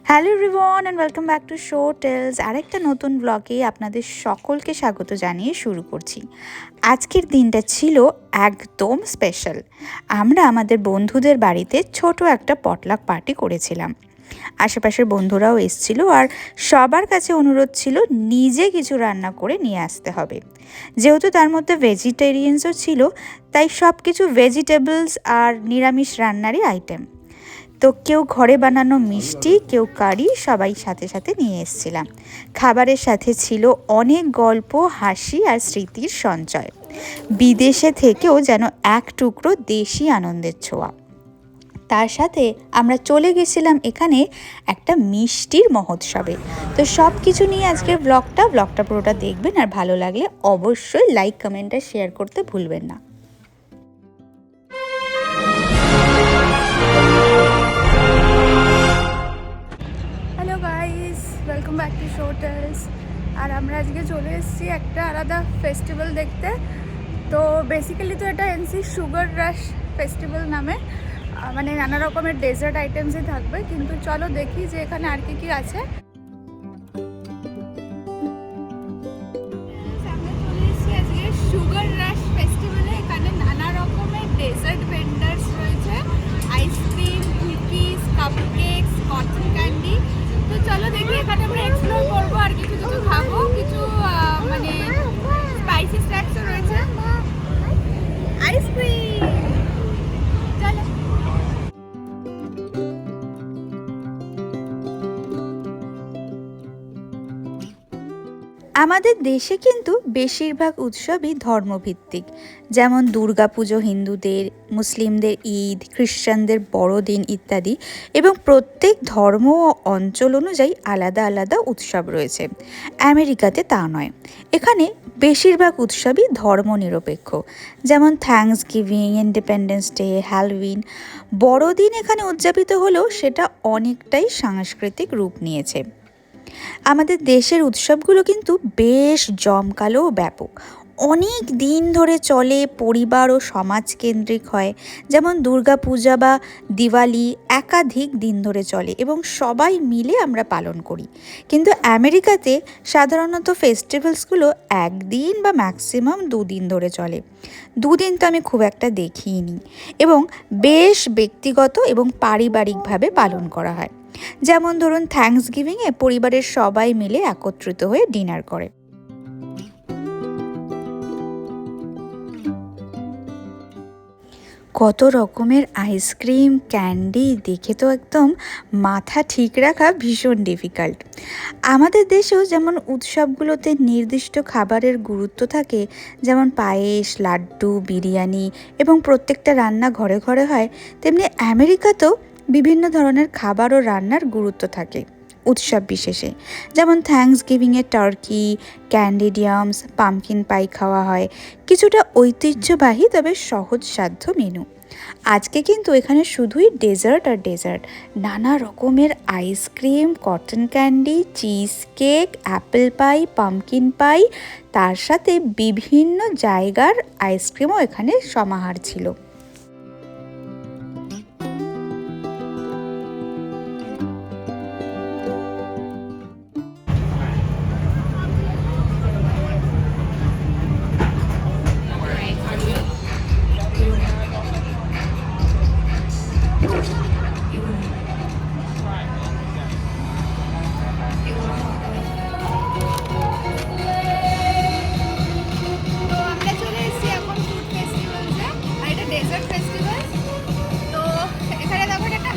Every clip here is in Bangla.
Hello everyone and welcome back to show tales. আরেকটা নতুন ব্লগে আপনাদের সকলকে স্বাগত জানিয়ে শুরু করছি। আজকের দিনটা ছিল একদম স্পেশাল। আমরা আমাদের বন্ধুদের বাড়িতে ছোট একটা পটলাক পার্টি করেছিলাম। আশেপাশের বন্ধুরাও এসেছিল আর সবার কাছে অনুরোধ ছিল নিজে কিছু রান্না করে নিয়ে আসতে হবে। যেহেতু তার মধ্যে ভেজিটেরিয়ানসও ছিল, তাই সব কিছু ভেজিটেবলস আর নিরামিষ রান্নারই আইটেম। তো কেউ ঘরে বানানো মিষ্টি, কেউ কারি, সবাই সাথে সাথে নিয়ে এসেছিলাম। খাবারের সাথে ছিল অনেক গল্প, হাসি আর স্মৃতির সঞ্চয়। বিদেশে থেকেও যেন এক টুকরো দেশি আনন্দের ছোঁয়া। তার সাথে আমরা চলে গেছিলাম এখানে একটা মিষ্টির মহোৎসবে। তো সব কিছু নিয়ে আজকের ব্লগটা পুরোটা দেখবেন, আর ভালো লাগলে অবশ্যই লাইক, কমেন্ট আর শেয়ার করতে ভুলবেন না। Welcome back to show Tells. আর আমরা আজকে চলে এসেছি একটা আলাদা ফেস্টিভ্যাল দেখতে। তো বেসিক্যালি তো এটা এনসি সুগার রাশ ফেস্টিভ্যাল নামে, মানে নানা রকমের ডেজার্ট আইটেমসই থাকবে। কিন্তু চলো দেখি যে এখানে আর কি আছে। আমরা চলে এসেছি আজকে সুগার রাশ ফেস্টিভ্যালে। এখানে নানা রকমের ডেজার্ট ভেন্ডার্স রয়েছে, আইসক্রিম, কুকিজ, কাপকেকস, কটন ক্যান্ডি। তো চলো দেখি, এখানে আমরা এক্সপ্লোর করবো আর কিছু খাবো, কিছু মানে স্পাইসি স্ন্যাক্সও রয়েছে, আইসক্রিম। চলো। আমাদের দেশে কিন্তু বেশিরভাগ উৎসবই ধর্মভিত্তিক, যেমন দুর্গাপুজো হিন্দুদের, মুসলিমদের ঈদ, খ্রিস্টানদের বড়দিন ইত্যাদি, এবং প্রত্যেক ধর্ম ও অঞ্চল অনুযায়ী আলাদা আলাদা উৎসব রয়েছে। আমেরিকাতে তা নয়, এখানে বেশিরভাগ উৎসবই ধর্মনিরপেক্ষ, যেমন thanks giving, independence day, Halloween. বড়দিন এখানে উদযাপিত হলেও সেটা অনেকটাই সাংস্কৃতিক রূপ নিয়েছে। আমাদের দেশের উৎসবগুলো কিন্তু বেশ জমকালো ও ব্যাপক, অনেক দিন ধরে চলে, পরিবার ও সমাজকেন্দ্রিক হয়। যেমন দুর্গাপূজা বা দিওয়ালি একাধিক দিন ধরে চলে এবং সবাই মিলে আমরা পালন করি। কিন্তু আমেরিকাতে সাধারণত ফেস্টিভ্যালসগুলো একদিন বা ম্যাক্সিমাম 2 দিন ধরে চলে। 2 দিন তো আমি খুব একটা দেখিনি, এবং বেশ ব্যক্তিগত এবং পারিবারিকভাবে পালন করা হয়। যেমন ধরুন, থ্যাঙ্কস গিভিংয়ে পরিবারের সবাই মিলে একত্রিত হয়ে ডিনার করে। কত রকমের আইসক্রিম, ক্যান্ডি, দেখে তো একদম মাথা ঠিক রাখা ভীষণ ডিফিকাল্ট। আমাদের দেশেও যেমন উৎসবগুলোতে নির্দিষ্ট খাবারের গুরুত্ব থাকে, যেমন পায়েস, লাড্ডু, বিরিয়ানি, এবং প্রত্যেকটা রান্না ঘরে ঘরে হয়, তেমনি আমেরিকাতেও বিভিন্ন ধরনের খাবার ও রান্নার গুরুত্ব থাকে উৎসব বিশেষে। যেমন থ্যাঙ্কস গিভিংয়ে টার্কি, ক্যান্ডিডিয়ামস, পামকিন পাই খাওয়া হয়, কিছুটা ঐতিহ্যবাহী তবে সহজসাধ্য মেনু। আজকে কিন্তু এখানে শুধুই ডেজার্ট আর ডেজার্ট, নানা রকমের ice cream, cotton candy, cheesecake, apple pie, pumpkin pie, তার সাথে বিভিন্ন জায়গার আইসক্রিমও এখানে সমাহার ছিল।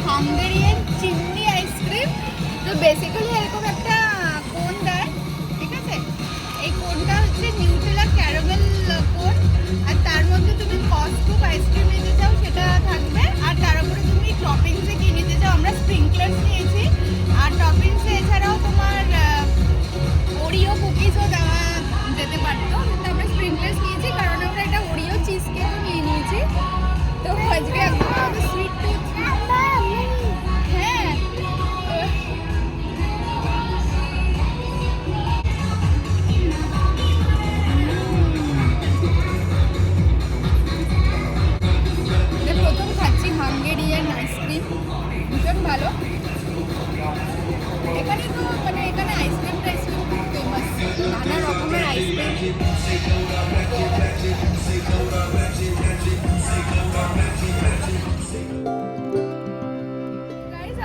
Hungarian chimney ice cream. তো বেসিক্যালি এরকম একটা কোন দেয়, ঠিক আছে? এই কোনটা হচ্ছে নিউটেলা ক্যারামেল কোন, আর তার মধ্যে তুমি কস্টুপ আইসক্রিম নিতে চাও সেটা থাকবে, আর তার উপরে তুমি টপিংসে কি নিতে চাও। আমরা স্প্রিংকলার্স নিয়েছি, আর টপিংসে এছাড়াও তোমার ওরিও কুকিজও দেওয়া যেতে পারতো, কিন্তু আমরা স্প্রিংকলার্স নিয়েছি কারণ আমরা এটা ওরিও চিজ কেকও নিয়ে নিয়েছি। তো আজকে একদম সুইট টুথ। গাইস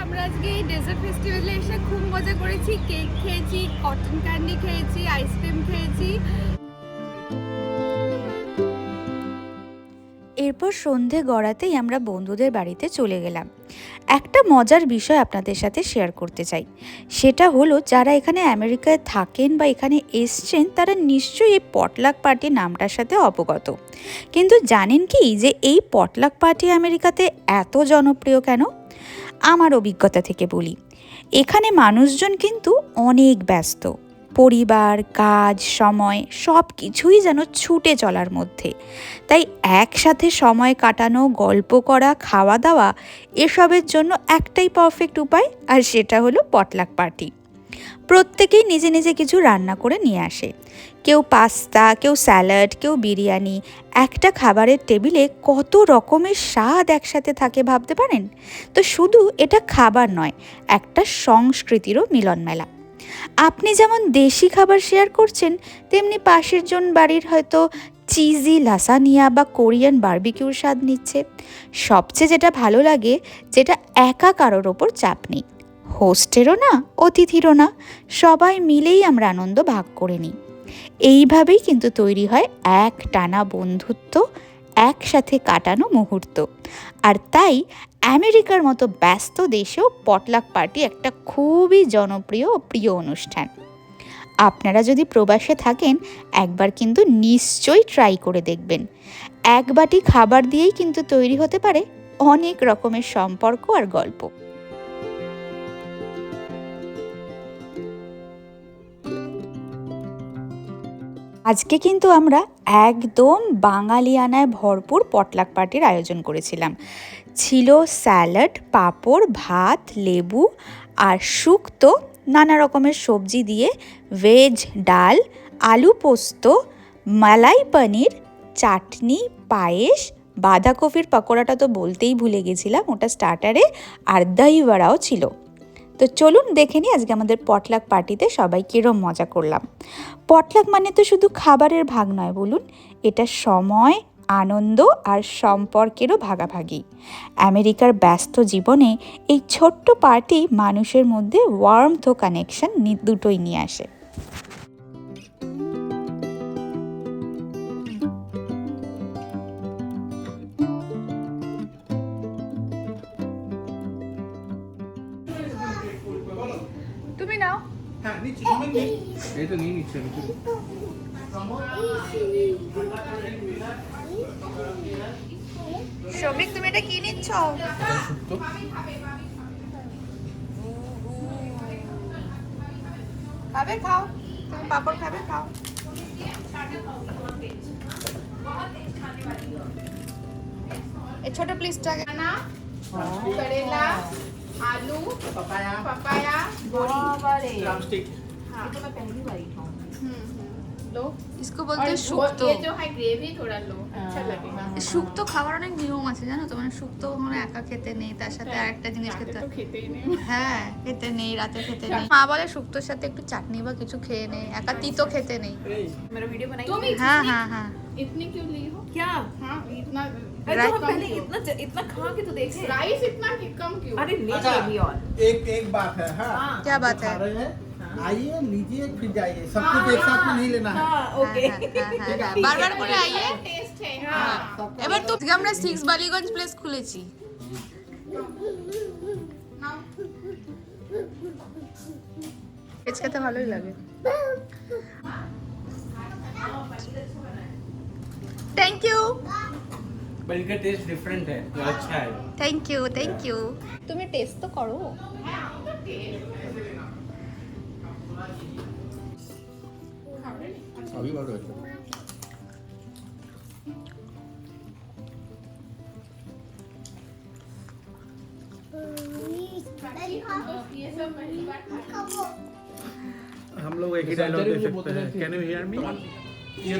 আমরা আজকে এই ডেজার্ট ফেস্টিভ্যালে এসে খুব মজা করেছি, কেক খেয়েছি, কটন ক্যান্ডি খেয়েছি, আইসক্রিম খেয়েছি। এরপর সন্ধে গড়াতেই আমরা বন্ধুদের বাড়িতে চলে গেলাম। একটা মজার বিষয় আপনাদের সাথে শেয়ার করতে চাই, সেটা হলো যারা এখানে আমেরিকায় থাকেন বা এখানে এসছেন তারা নিশ্চয়ই এই পটলাক পার্টি নামটার সাথে অবগত, কিন্তু জানেন কি যে এই পটলাক পার্টি আমেরিকাতে এত জনপ্রিয় কেন? আমার অভিজ্ঞতা থেকে বলি, এখানে মানুষজন কিন্তু অনেক ব্যস্ত, পরিবার, কাজ, সময় সব কিছুই যেন ছুটে চলার মধ্যে। তাই একসাথে সময় কাটানো, গল্প করা, খাওয়া দাওয়া এসবের জন্য একটাই পারফেক্ট উপায়, আর সেটা হলো পটলাক পার্টি। প্রত্যেকেই নিজে নিজে কিছু রান্না করে নিয়ে আসে, কেউ পাস্তা, কেউ স্যালাড, কেউ বিরিয়ানি। একটা খাবারের টেবিলে কত রকমের স্বাদ একসাথে থাকে ভাবতে পারেন? তো শুধু এটা খাবার নয়, একটা সংস্কৃতিরও মিলন মেলা। আপনি যেমন দেশি খাবার শেয়ার করছেন, তেমনি পাশের জন বাড়ির হয়তো চিজি লাসানিয়া বা কোরিয়ান বারবিকিউর স্বাদ নিচ্ছে। সবচেয়ে যেটা ভালো লাগে, যেটা একা কারোর ওপর চাপ নেই, হোস্টেরও না, অতিথিরও না, সবাই মিলেই আমরা আনন্দ ভাগ করে নিই। এইভাবেই কিন্তু তৈরি হয় এক টানা বন্ধুত্ব, একসাথে কাটানো মুহূর্ত। আর তাই আমেরিকার মতো ব্যস্ত দেশেও পটলাক পার্টি একটা খুবই জনপ্রিয় ও প্রিয় অনুষ্ঠান। আপনারা যদি প্রবাসে থাকেন, একবার কিন্তু নিশ্চয়ই ট্রাই করে দেখবেন। এক বাটি খাবার দিয়েই কিন্তু তৈরি হতে পারে অনেক রকমের সম্পর্ক আর গল্প। আজকে কিন্তু আমরা একদম বাঙালিয়ানায় ভরপুর পটলাক পার্টির আয়োজন করেছিলাম। ছিল স্যালাড, পাঁপড়, ভাত, লেবু আর শুক্তো নানা রকমের সবজি দিয়ে, ভেজ ডাল, আলু পোস্ত, মালাই পনির, চাটনি, পায়েস, বাঁধাকপির পকোড়াটা তো বলতেই ভুলে গেছিলাম, ওটা স্টার্টারে, আর দই বড়াও ছিল। তো চলুন দেখে নিই আজকে আমাদের পটলাক পার্টিতে সবাই কিরম মজা করলাম। পটলাক মানে তো শুধু খাবারের ভাগ নয় বলুন, এটা সময়, আনন্দ আর সম্পর্কেরও ভাগাভাগি। আমেরিকার ব্যস্ত জীবনে এই ছোট্ট পার্টি মানুষের মধ্যে ওয়ার্মথ ও কানেকশন দুটোই নিয়ে আসে। তুমি নাও। হ্যাঁ নিচ্ছি, সময় নেই। এই তো নিয়ে নিচ্ছি আমি। শফিক, তুমি এটা কি নিচ্ছ? শুক্তো। খাবে খাও, তুমি পাপড় খাবে খাও। এই ছোট প্লিজটা না, करेला, आलू, पपाया, बोरी। प्लास्टिक। हाँ, ये तो मैं पहली बार ही खाऊंगी। लो, इसको बोलते हैं शुक्तो। ये जो है ग्रेवी थोड़ा लो, अच्छा लगेगा। শুক্তো খাবার অনেক নিয়ম আছে জানো তো, মানে শুক্তো মানে একা খেতে নেই, তার সাথে আরেকটা জিনিস খেতে নেই। হ্যাঁ, খেতে নেই, রাতে খেতে নেই। মা বলে শুক্তোর সাথে একটু চাটনি বা কিছু খেয়ে নেই, একা তিতো খেতে নেই। मेरा वीडियो बनाई हाँ हाँ हाँ। इतनी क्यों ली हो क्या हाँ, इतना अरे तो हम पहले इतना खा के तो देखे राइस इतना कम क्यों? अरे ले अच्छा, अभी और एक बात है। हाँ, क्या बात है? खा रहे हैं, आइए लीजिए फिर जाइए, सब कुछ एक साथ में नहीं लेना है। हाँ ओके বারবার করে আইয়ে টেস্ট है। हाँ, এবার তো আমরা 6 বালিগঞ্জ প্লেস খুলেছি। ভেজ খেতে ভালোই লাগে। थैंक यू पर इनका टेस्ट डिफरेंट है, तो अच्छा है। थैंक यू তুমি টেস্ট তো করো। अभी बहुत अच्छा। हम लोग एक ही डायलॉग दे सकते हैं। Can you hear me? क्या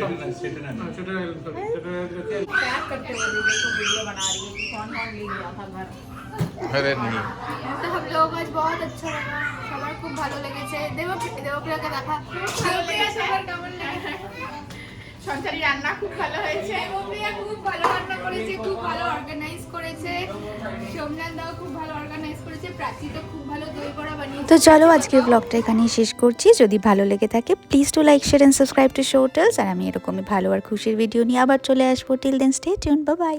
करते हो वीडियो को वीडियो बना रही है कि कौन कौन ले गया था घर अरे नहीं, তো हम लोग आज बहुत अच्छा लगा, সবার খুব ভালো লেগেছে। দেবপ্রিয়াকে দেখা, দেবপ্রিয়া সবার কেমন লেগেছে? সঞ্চারী রান্না খুব ভালো হয়েছে। মৌমিয়া খুব ভালো রান্না করেছে, খুব ভালো অর্গানাইজ করেছে, সোমনাথ দাও খুব ভালো অর্গানাইজ করেছে, প্রাচী তো খুব ভালো দই বড়া বানিয়েছে। তো চলো আজকের ব্লগটা এখানেই শেষ করছি। যদি ভালো লেগে থাকে please to like share and subscribe to show Tells. আর আমি এরকমই ভালো আর খুশির ভিডিও নিয়ে আবার চলে আসবো। Till then stay tune, bye by.